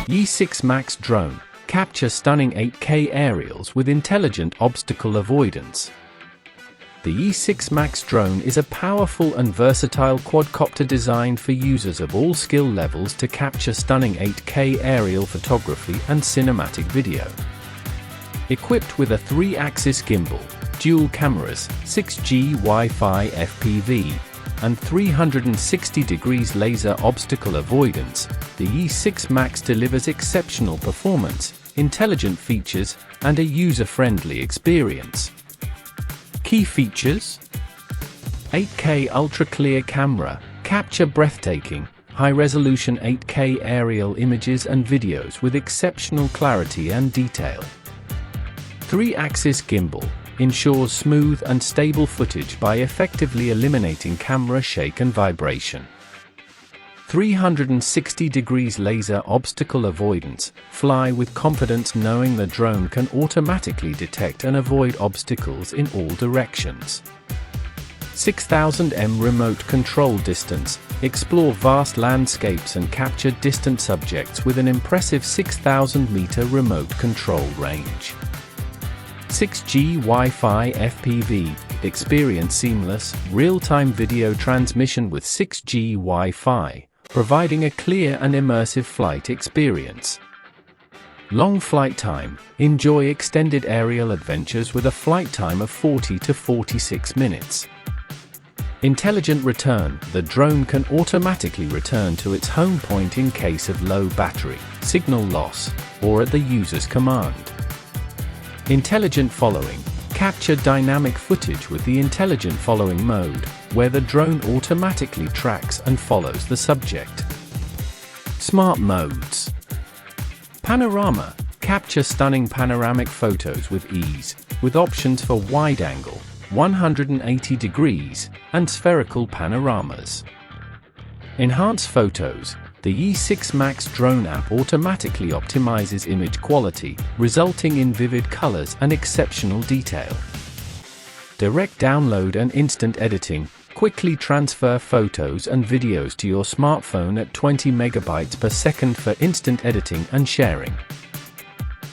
Yi6 Max Drone. Capture stunning 8K aerials with intelligent obstacle avoidance. The Yi6 Max Drone is a powerful and versatile quadcopter designed for users of all skill levels to capture stunning 8K aerial photography and cinematic video. Equipped with a 3-axis gimbal, dual cameras, 6G Wi-Fi FPV, and 360 degrees laser obstacle avoidance, the Yi6 Max delivers exceptional performance, intelligent features, and a user-friendly experience. Key features: 8K ultra-clear camera, capture breathtaking, high-resolution 8K aerial images and videos with exceptional clarity and detail. 3-axis gimbal, ensures smooth and stable footage by effectively eliminating camera shake and vibration. 360 degrees laser obstacle avoidance, fly with confidence knowing the drone can automatically detect and avoid obstacles in all directions. 6000 m remote control distance, explore vast landscapes and capture distant subjects with an impressive 6000 meter remote control range. 6G Wi-Fi FPV, experience seamless, real-time video transmission with 6G Wi-Fi, providing a clear and immersive flight experience. Long flight time, enjoy extended aerial adventures with a flight time of 40 to 46 minutes. Intelligent return, the drone can automatically return to its home point in case of low battery, signal loss, or at the user's command. Intelligent following, capture dynamic footage with the intelligent following mode, where the drone automatically tracks and follows the subject. Smart modes. Panorama, capture stunning panoramic photos with ease, with options for wide angle, 180 degrees, and spherical panoramas. Enhance photos. The Yi6 Max Drone app automatically optimizes image quality, resulting in vivid colors and exceptional detail. Direct download and instant editing, quickly transfer photos and videos to your smartphone at 20 megabytes per second for instant editing and sharing.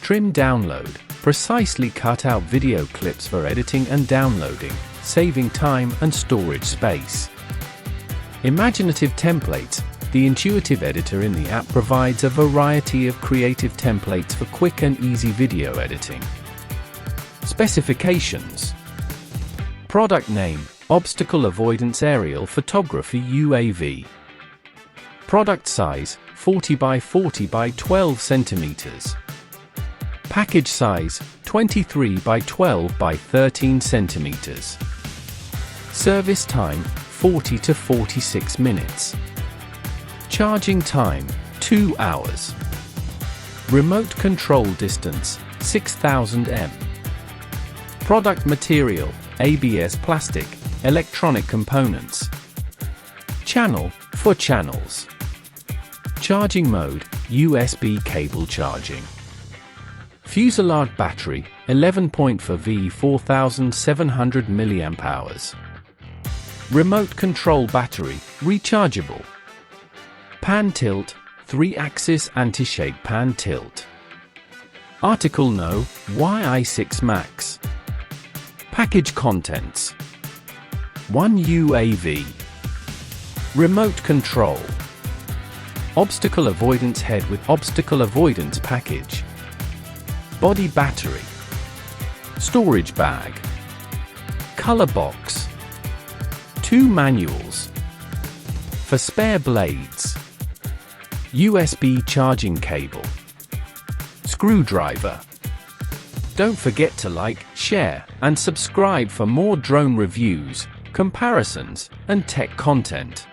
Trim download, precisely cut out video clips for editing and downloading, saving time and storage space. Imaginative templates. The intuitive editor in the app provides a variety of creative templates for quick and easy video editing. Specifications. Product name: Obstacle Avoidance Aerial Photography UAV. Product size: 40 by 40 by 12 centimeters. Package size: 23 by 12 by 13 centimeters. Service time: 40 to 46 minutes. Charging time: 2 hours. Remote control distance: 6000 m. Product material: ABS plastic, electronic components. Channel: for channels. Charging mode: USB cable charging. Fuselage battery: 11.4V 4700 mAh. Remote control battery, rechargeable. Pan tilt, 3-axis anti-shake pan tilt. Article No. Yi6 Max. Package contents: 1 UAV. Remote control. Obstacle avoidance head with obstacle avoidance package. Body battery. Storage bag. Color box. 2 manuals. For spare blades. USB charging cable. Screwdriver. Don't forget to like, share, and subscribe for more drone reviews, comparisons, and tech content.